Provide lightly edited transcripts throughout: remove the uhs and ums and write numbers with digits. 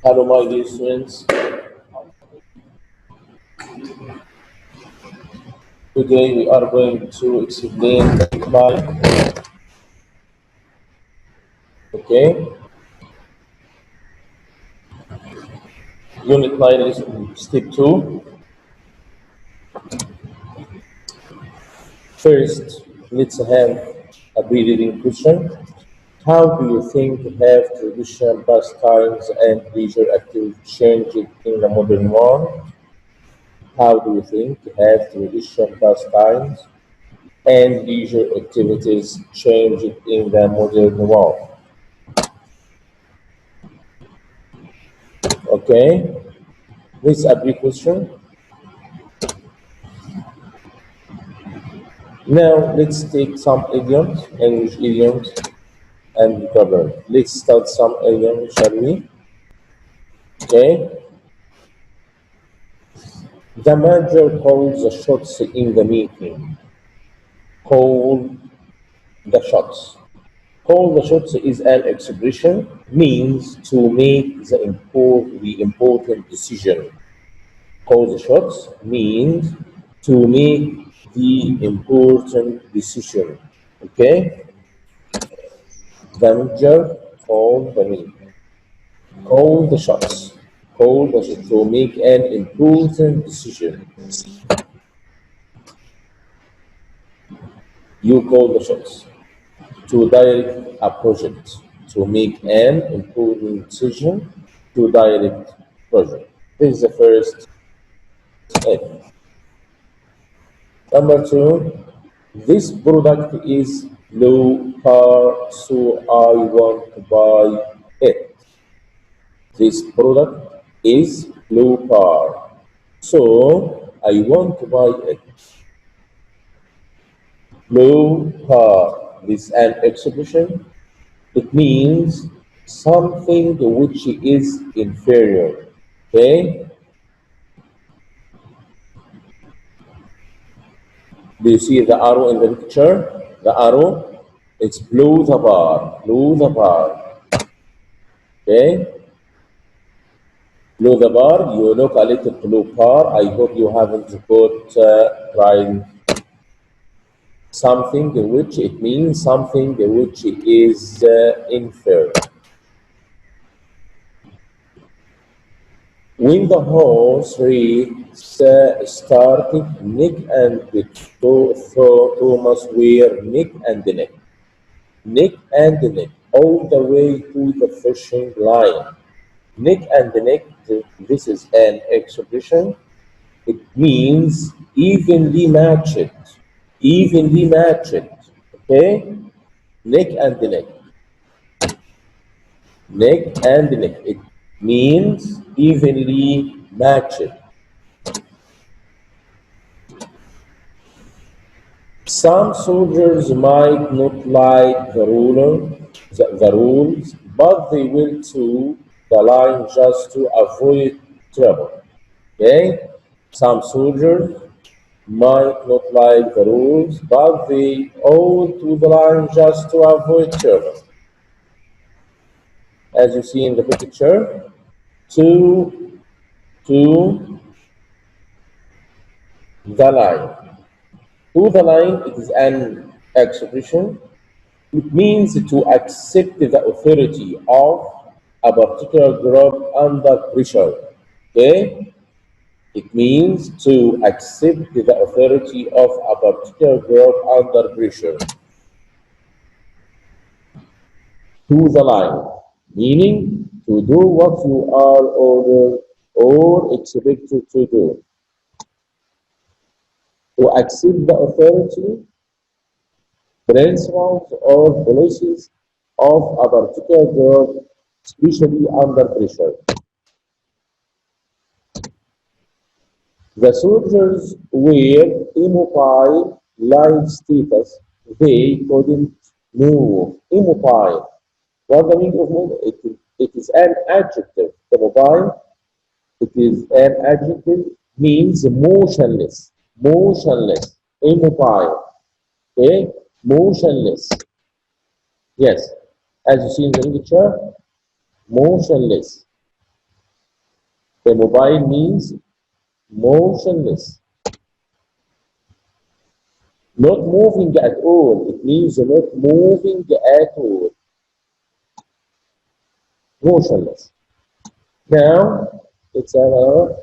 Hello, my dear students. Today we are going to explain by Unit 9 is step 2. First, let's have a pre-reading question. How do you think have traditional pastimes and leisure activities changed in the modern world? How do you think have traditional pastimes and leisure activities changed in the modern world? Okay, this is a brief question. Now let's take some idioms, English idioms, and vocabulary. Let's start some idioms, shall we? Okay. The manager calls the shots in the meeting. Call the shots. Call the shots is an expression, means to make the important decision. Call the shots means to make the important decision. Okay? The manager called the meeting. Call the shots. Call the shots to make an important decision. You call the shots. To direct a project. To make an important decision. To direct project. This is the first step. Number 2, this product is low par, so I want to buy it. This product is low par, so I want to buy it. Low par is an expression. It means something which is inferior. Okay? Do you see the arrow in the picture? The arrow, it's below the bar, below the bar. Okay? Below the bar, you look a little below par. I hope you haven't got right. Something which it means something which is inferior. When the horse race started, Nick and Thomas were neck and neck. Neck and neck, all the way to the finishing line. Neck and neck, this is an expression. It means evenly matched. Evenly matched. Okay? Neck and neck. Neck and neck. It means evenly matched. Some soldiers might not like the rules, but they will to the line just to avoid trouble. Okay? Some soldiers might not like the rules, but they all to the line just to avoid trouble. As you see in the picture, to the line. To the line, it is an expression. It means to accept the authority of a particular group under pressure. Okay? It means to accept the authority of a particular group under pressure. To the line, meaning to do what you are ordered or expected to do. To accept the authority, principles, or policies of a particular group, especially under pressure. The soldiers were immobile life status. They couldn't move. Immobile. What's the meaning of move? It is an adjective. Immobile, it is an adjective, means motionless. Motionless. Immobile. Okay? Motionless. Yes. As you see in the picture, motionless. Immobile means motionless. Not moving at all. It means not moving at all. Motionless. Now, it's the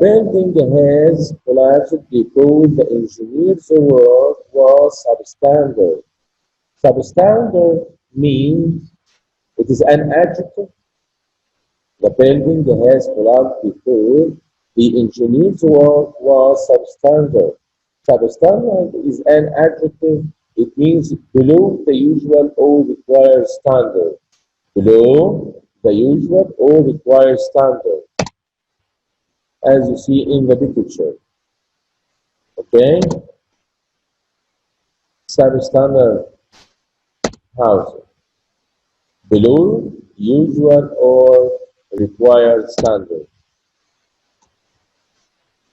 building has collapsed because the engineer's work was substandard. Substandard means it is an adjective. The building has collapsed because the engineer's work was substandard. Substandard is an adjective. It means below the usual or required standard. Below the usual or required standard, as you see in the picture. Okay? Substandard housing. Below usual or required standard.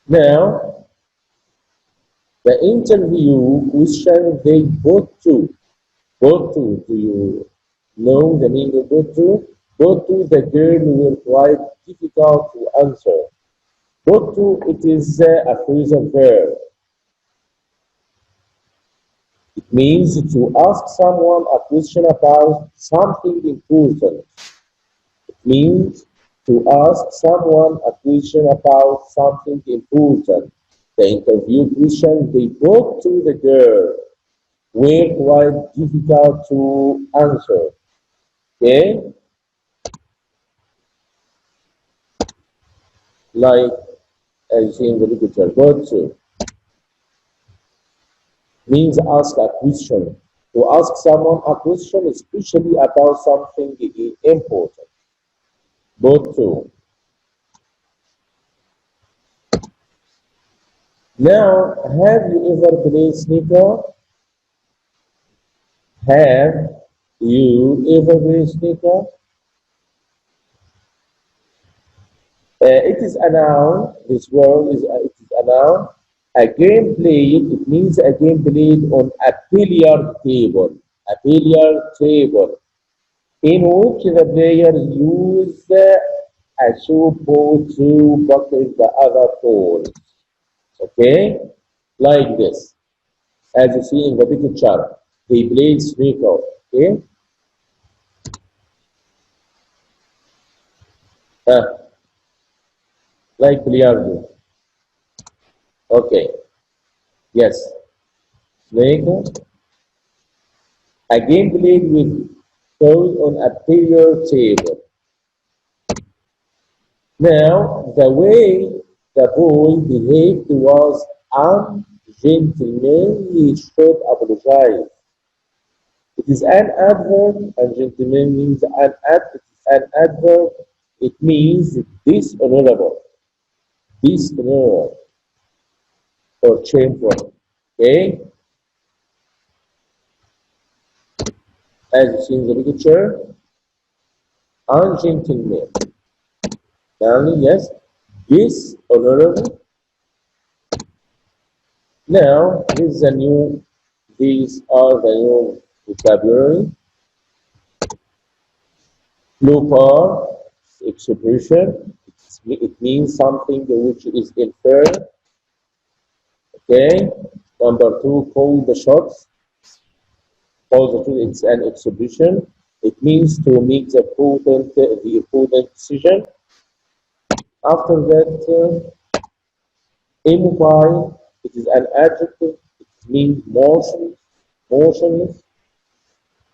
Now, the interview question they put to. Do you know the meaning of put to the girl were quite difficult to answer. Put to, it is a phrasal verb. It means to ask someone a question about something important. It means to ask someone a question about something important. The interview question they put to the girl were quite difficult to answer. Okay? Like, as you see in the literature, put to means ask a question. To ask someone a question, especially about something important. Put to. Now, have you ever played snooker? Have you ever played snooker? It is a noun. This word is it is a noun. A game played. It means a game played on a billiard table. A billiard table, in which the players use a soup ball to bucket the other balls. Okay, like this, as you see in the picture. They played snooker. Okay. Like billiard. Okay. Yes. Snooker. A game played with toys on a billiard table. Now, the way the boy behaved was ungentlemanly. He should apologize. It is an adverb, and gentleman means it is an adverb. It means dishonorable, dishonorable, or shameful. Okay? As you see in the picture, ungentleman. Now, yes, dishonorable. Now, these are the new vocabulary. Plural expression. It means something which is inferred. Okay. Number two, call the shots. Call the shots. It's an expression. It means to make the important decision. After that, immobile. It is an adjective. It means motionless.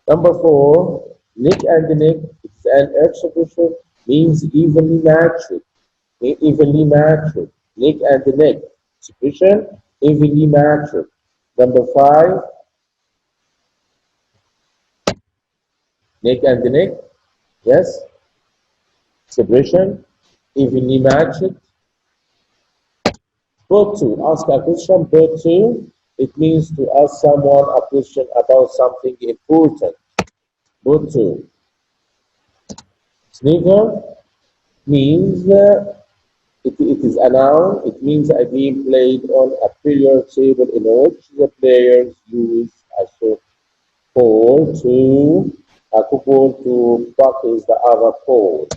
Number four, neck and neck. It's an expression, means evenly matched. Evenly matched. Neck and neck. Expression, evenly matched. Number five, neck and neck. Yes. Expression, evenly matched. Put to, ask a question. Put to, it means to ask someone a question about something important. Put to. Snooker means it is a noun. It means a game played on a billiard table in which the players use a ball to bucket the other balls.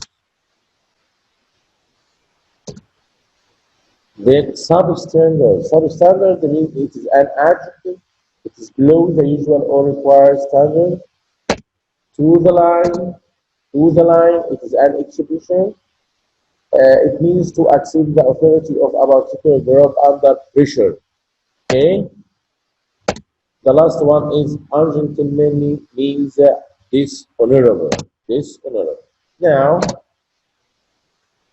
Then substandard. Substandard means it is an adjective. It is below the usual or required standard. To the line. To the line. It is an exhibition. It means to accept the authority of a particular group under pressure. Okay. The last one is ungentlemanly, means dishonorable. Dishonorable. Now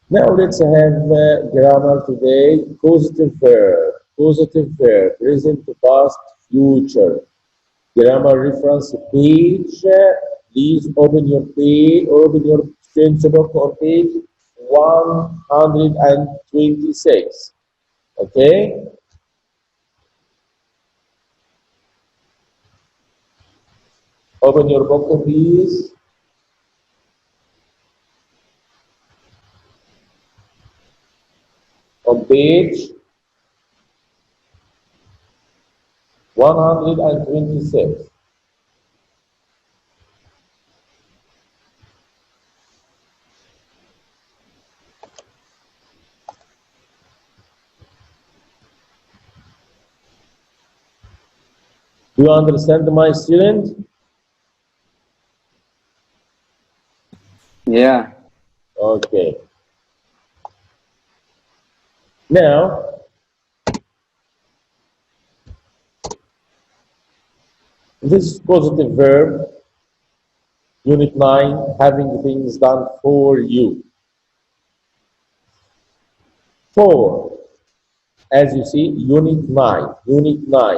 let's have grammar today. Causative verb. Causative verb. Present, past, future. Grammar reference page. Please open your page, open your student's book or page 126. Okay? Open your book, please. On page 126. Do you understand, my student? Yeah. Okay. Now, this is positive verb, unit 9, having things done for you. 4, as you see, unit 9, unit 9.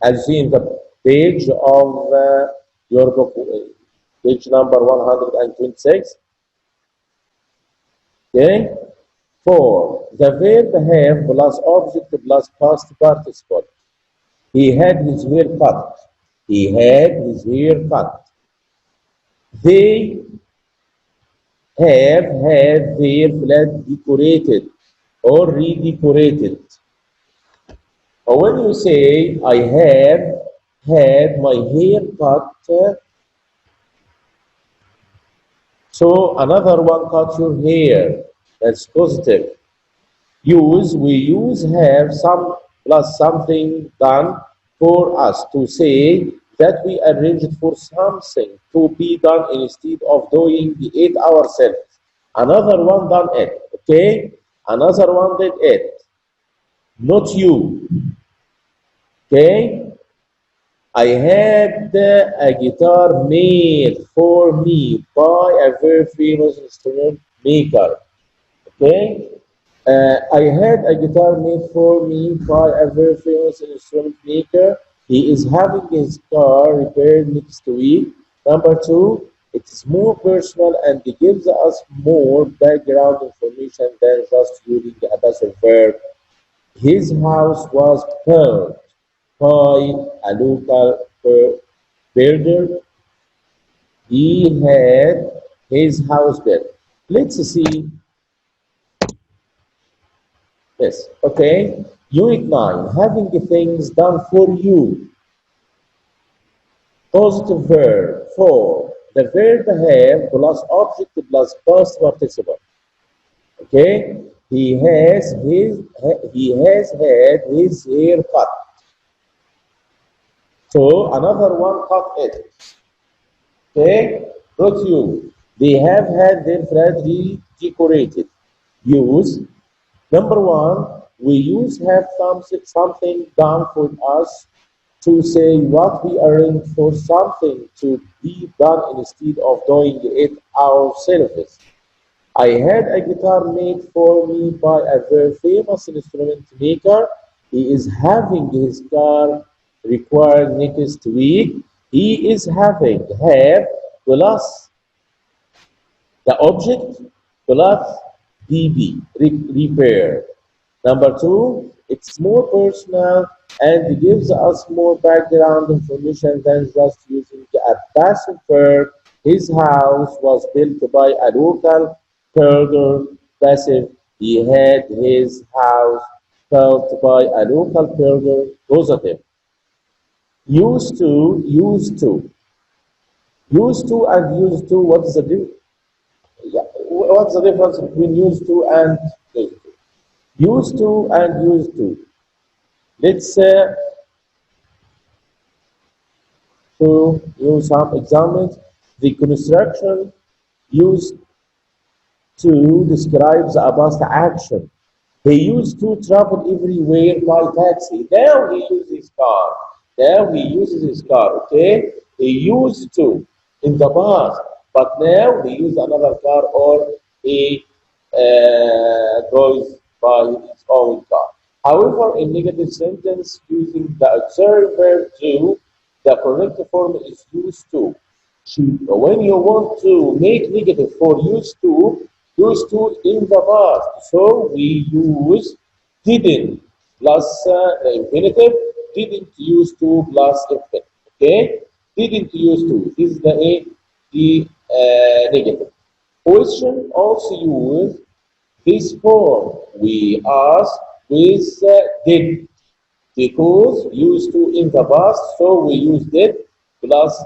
As you see in the page of your book, page number 126. Okay? 4, the verb have plus object plus past participle. He had his hair cut. He had his hair cut. They have had their flat decorated or redecorated. Or when you say, I have had my hair cut, so another one cut your hair. That's positive. We use have some plus something done for us to say that we arranged for something to be done instead of doing it ourselves. Another one done it, okay? Another one did it, not you, okay? I had a guitar made for me by a very famous instrument maker, okay? I had a guitar made for me by a very famous instrument maker. He is having his car repaired next week. Number 2, it is more personal and it gives us more background information than just using a passive verb. His house was burned by a local builder. He had his house built. Let's see. Yes, okay. Unit 9, having things done for you. Positive verb. 4, the verb have plus object plus past participle. Okay, he has had his hair cut. So another one cut it. Okay, not you. They have had their flat redecorated. Use. Number 1, we use have something done for us to say what we arrange for something to be done instead of doing it ourselves. I had a guitar made for me by a very famous instrument maker. He is having his car repaired next week. He is having have plus the object plus DB, repair. Number 2, it's more personal and gives us more background information than just using a passive verb. His house was built by a local builder. Passive, he had his house built by a local builder. Positive. Used to, used to. Used to and used to, what's the difference? Yeah. What's the difference between used to and used to? Used to and used to. Let's show you some examples. The construction used to describes a past action. He used to travel everywhere by taxi. Now he uses his car. Now he uses his car, okay? He used to in the past, but now he uses another car or he goes by his own car. However, in negative sentence using the auxiliary verb to, the correct form is used to. When you want to make negative for used to in the past. So we use didn't plus the infinitive, didn't used to plus infinitive. Okay? Didn't used to. This is the negative. Question also use this form. We ask with did, because used to in the past, so we use did plus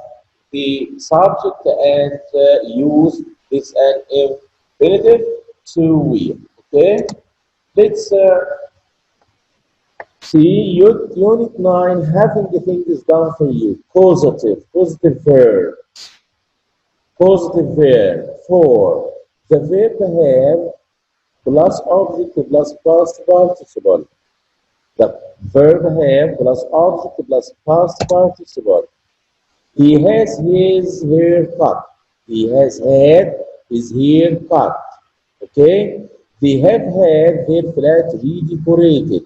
the subject and use this an infinitive to we. Okay, let's see unit 9. Having the thing is done for you. Positive verb. Positive verb. 4. The verb have plus object plus past participle. The verb have plus object plus past participle. He has his hair cut. He has had his hair cut. Okay? They have had their flat redecorated.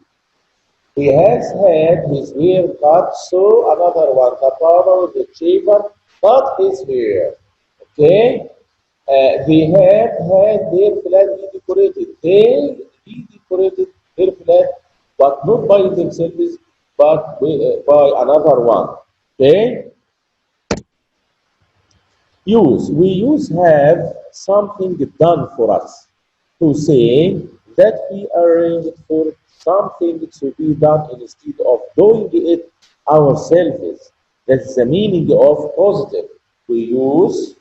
He has had his hair cut. So another one. The barber, the shaver, cut his hair. Okay? They have had their flat redecorated. They redecorated their flat, but not by themselves, but by another one. Okay? Use. We use have something done for us to say that we arranged for something to be done instead of doing it ourselves. That's the meaning of positive. We use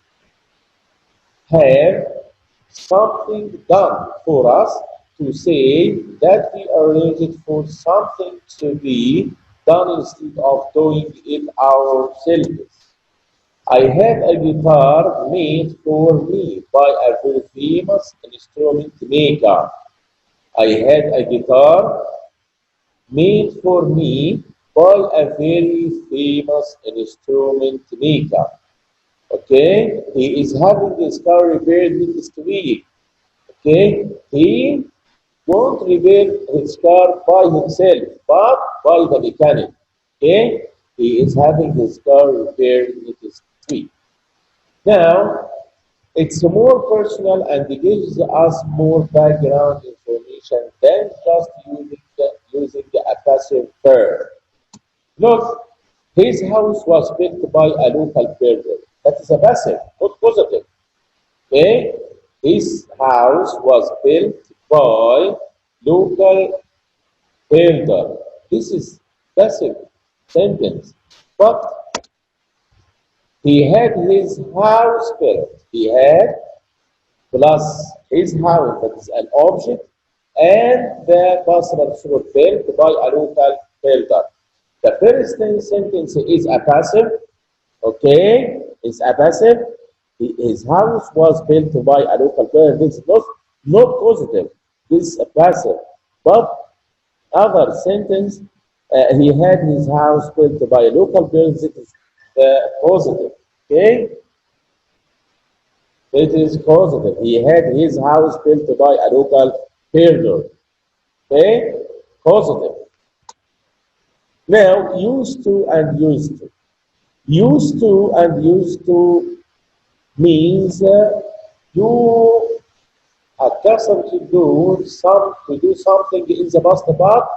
have something done for us to say that we arranged for something to be done instead of doing it ourselves. I had a guitar made for me by a very famous instrument maker. I had a guitar made for me by a very famous instrument maker. Okay, he is having his car repaired next week. Okay, he won't repair his car by himself, but by the mechanic. Okay, he is having his car repaired next week. Now, it's more personal and gives us more background information than just using a passive verb. Look, his house was built by a local builder. That is a passive, not positive. Okay? His house was built by local builder. This is passive sentence. But he had his house built. He had plus his house, that is an object, and the personal fruit built by a local builder. The first sentence is a passive. Okay, it's a passive. His house was built by a local builder. This is not positive. This is a passive. But other sentence, he had his house built by a local builder. This is positive. Okay, it is positive. He had his house built by a local builder. Okay, positive. Now, used to and used to. Used to and used to means you accustomed to do something in the past, but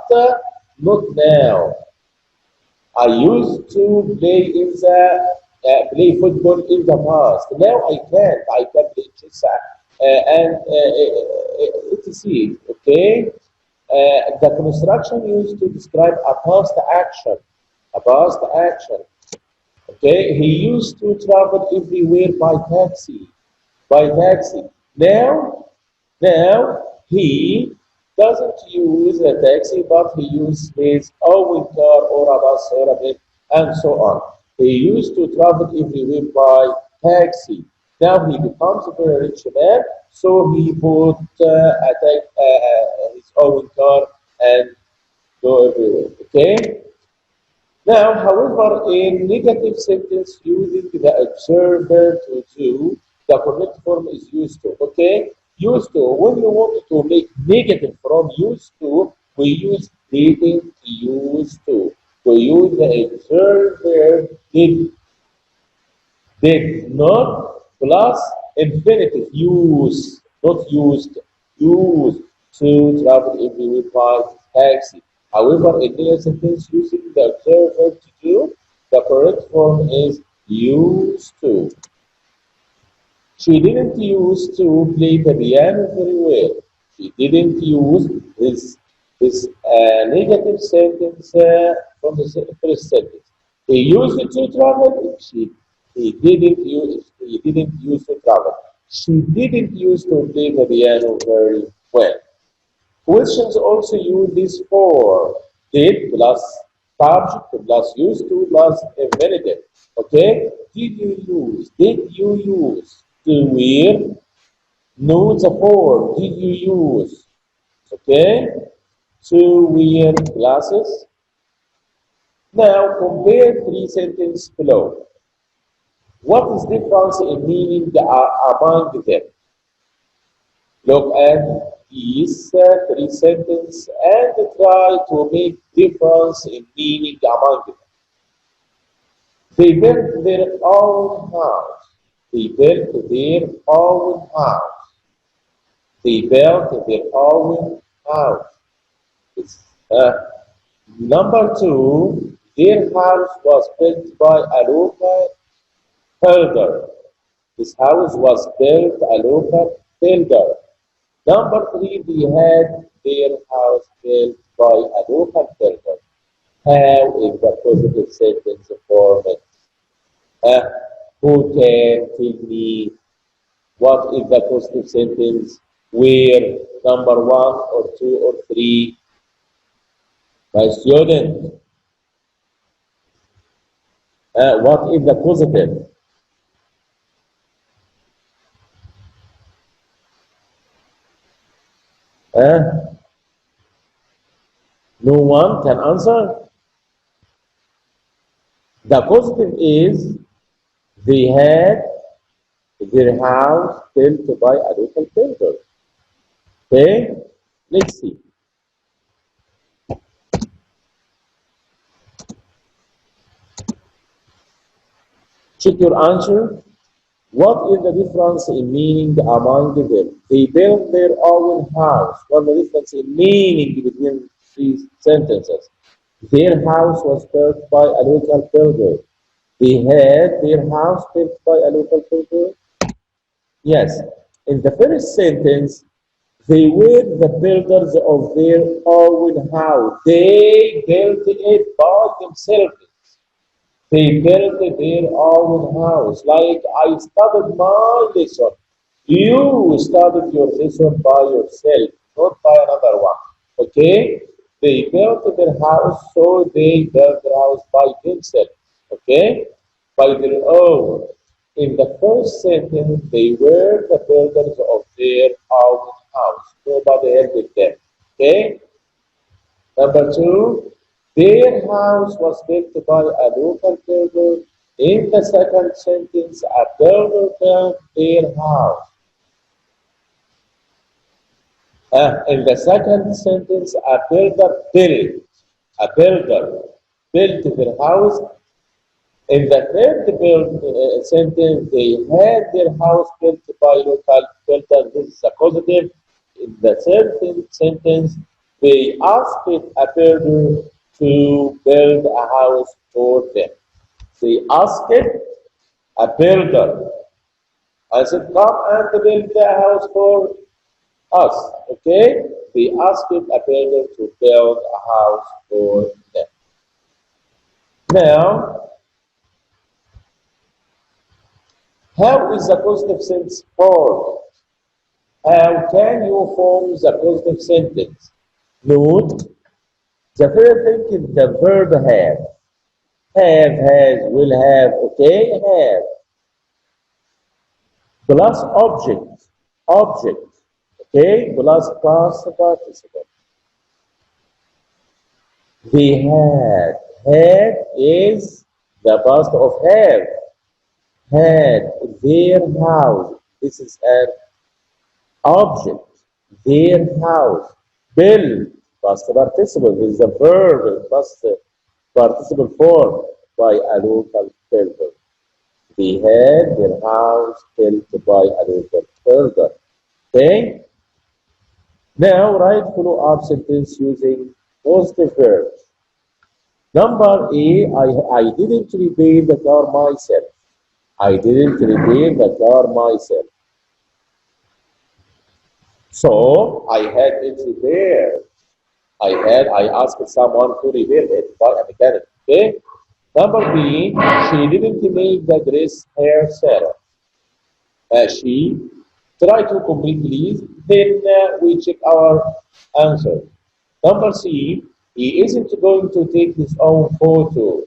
not now. I used to play play football in the past. Now I can't. I can play chess and etc. Okay. The construction used to describe a past action. A past action. Okay. He used to travel everywhere by taxi. By taxi. Now he doesn't use a taxi, but he used his own car or a bus or a plane and so on. He used to travel everywhere by taxi. Now he becomes a very rich man, so he bought his own car and go everywhere. Okay? Now, however, a negative sentence using the observer to do, the correct form is used to. Okay? Used to. When you want to make negative from used to, we use didn't used to. We use the observer did not plus infinitive use, not used, use to travel everywhere by taxi. However, in the sentence using the observer to do, the correct form is used to. She didn't used to play the piano very well. She didn't use this negative sentence from the first sentence. He used it to travel. He didn't use to travel. She didn't use to play the piano very well. Questions also use this for did plus subject plus used to plus infinitive. Okay? Did you use to wear? Know the form. Did you use? Okay? To wear glasses. Now compare three sentences below. What is difference in meaning among them? Look at these three sentences and try to make difference in meaning among them. They built their own house. They built their own house. They built their own house. Uh, Number two, their house was built by a local builder. This house was built a local builder. Number three, they had their house built by a local builder. How is the positive sentence formed? Uh, who can tell me what is the positive sentence? Where number one or two or three? My student, what is the positive? No one can answer. The positive is they had their house built by a local builder. Okay, let's see. Check your answer. What is the difference in meaning among them? They built their own house. What is the difference in meaning between these sentences? Their house was built by a local builder. They had their house built by a local builder. Yes. In the first sentence, they were the builders of their own house. They built it by themselves. They built their own house. Like I studied my lesson. You studied your lesson by yourself, not by another one. Okay? They built their house, so they built their house by themselves. Okay? By their own. In the first sentence, they were the builders of their own house. Nobody helped them. Okay? Number two, their house was built by a local builder. In the second sentence, a builder built their house. In the second sentence, a builder built their house. In the third sentence, they had their house built by local builder. This is a positive. In the third sentence, they asked a builder to build a house for them. They asked a builder. I said, come and build a house for us. Okay? They asked a builder to build a house for them. Now, how is the positive sense formed? How can you form the positive sentence? Note, the first thing is the verb have. Have, has, will have, okay, have. Plus object, okay, plus past participle. They had is the past of have. Had their house. This is an object. Their house. Build, past participle. This is a verb, past participle form by a local builder. They had their house built by a local builder. Okay? Now write follow-up sentence using positive verbs. Number A, I didn't repair the car myself. I didn't repair the car myself. So I had it repaired. I asked someone to repair it by a mechanic. Okay? Number B, she didn't make the dress herself. She tried to complete these. Then we check our answer. Number C, he isn't going to take his own photo.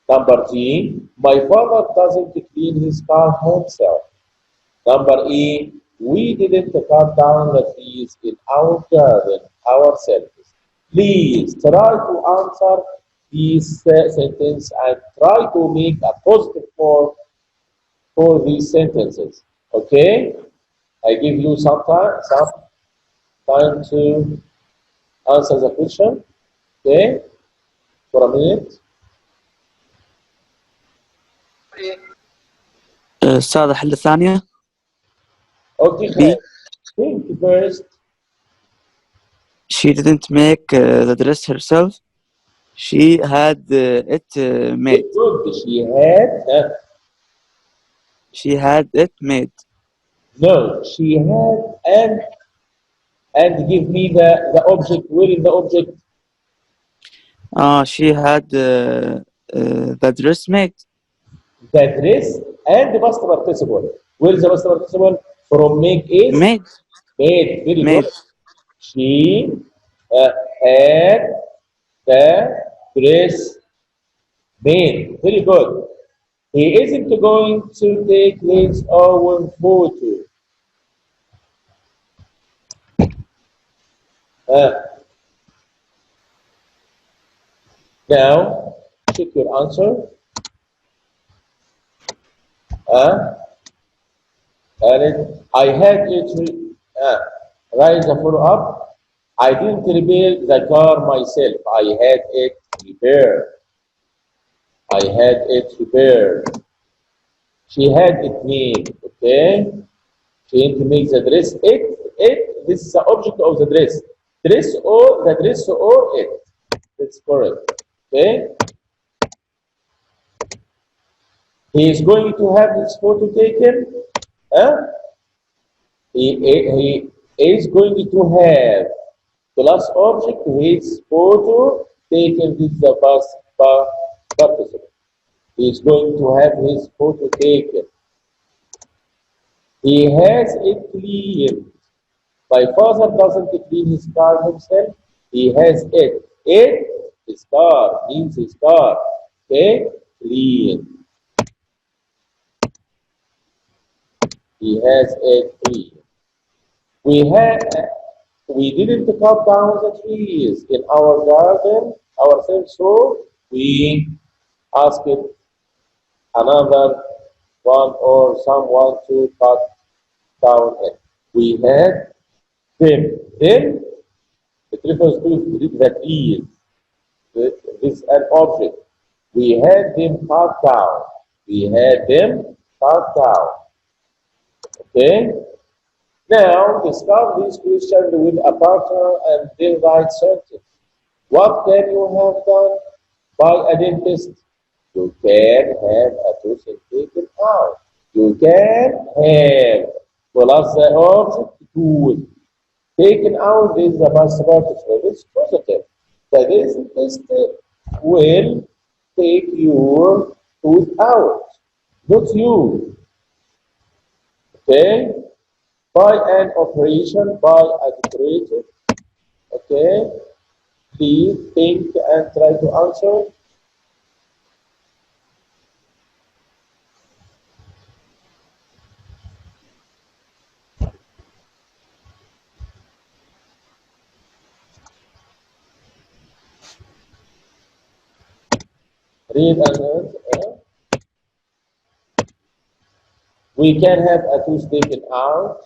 Number D, my father doesn't clean his car himself. Number E, we didn't cut down the trees in our garden ourselves. Please try to answer these sentences and try to make a positive form for these sentences. Okay? I give you some time to answer the question. Okay? For a minute. أستاذ الحل الثانية. Okay, B. think first. She didn't make the dress herself. She had it made. Good. She had it made. No, she had and give me the object. Where is the object? She had the dress made. The dress and the past participle. Where is the past participle? From make is Made. made. Very Made. good. She had the dress made. Very good. He isn't going to take his own photo. Now, check your answer. I had it, write the follow-up. I didn't repair the car myself. I had it repaired. I had it repaired. She had it made, okay? She didn't make the dress. This is the object of the dress. Dress or the dress or it. That's correct, okay? He is going to have his photo taken. He is going to have plus object his photo taken with the past participle. He is going to have his photo taken. He has it cleaned. My father doesn't clean his car himself. He has it. It, his car, means his car. Okay? Clean. He has it clean. We didn't cut down the trees in our garden ourselves, so we asked another one or someone to cut down it. We had them. Then it refers to the trees. This is an object. We had them cut down. We had them cut down. Okay? Now, discuss these questions with a partner and then write sentence. What can you have done by a dentist? You can have a tooth taken out. You can have plus the object tooth taken out is the past participle. It's positive. The dentist will take your tooth out, not you. Okay? By an operation, by a decorator. Okay. Please think and try to answer. Read and learn. We can have a tooth taken out.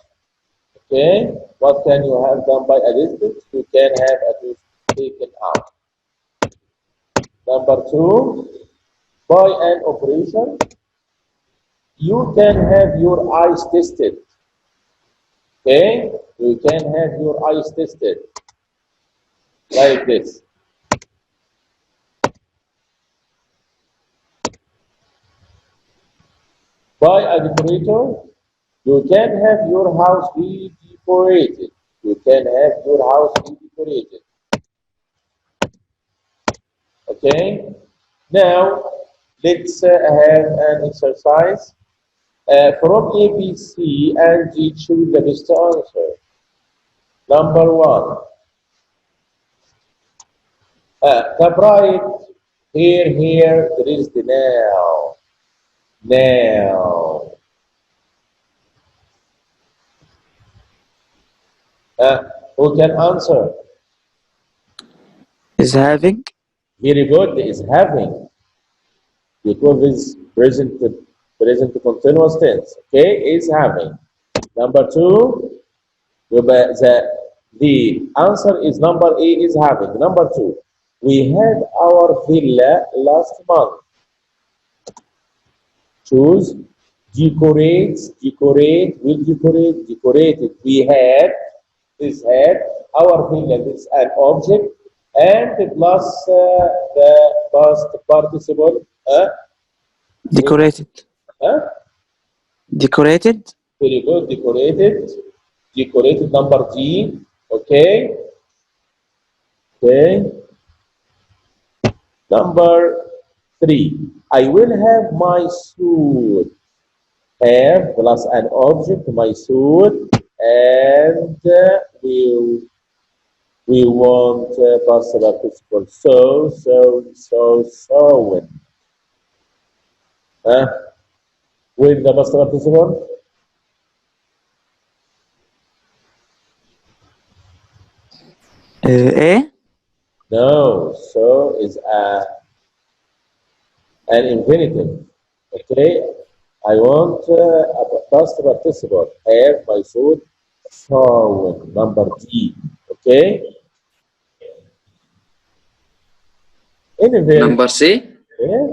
Okay. What can you have done by a distance? You can have a tooth taken out. Number 2, by an operation, you can have your eyes tested. Okay. You can have your eyes tested like this. By a decorator, you can have your house be decorated. You can have your house be decorated. Okay. Now, let's have an exercise. From A, B, C, and D, choose the best answer. Number 1. The bright, here, there is the now. Now. Who can answer? Is having. Very good, is having. Because it's present continuous tense. Okay, is having. Number 2, the answer is number A, is having. Number 2, we had our villa last month. Choose decorates, decorate, will decorate, decorated. We had, is had, our villa is an object, and plus the past participle. Decorated. Decorated. Very good, decorated. Decorated, number D. Okay. Okay. Number 3. I will have my suit. Have plus an object, my suit, and we want past participle. Sewing. With the past participle. A. No, so is an infinitive. Okay, I want a past participle. Have my suit sewn. Number D. Okay. Number C. Yeah.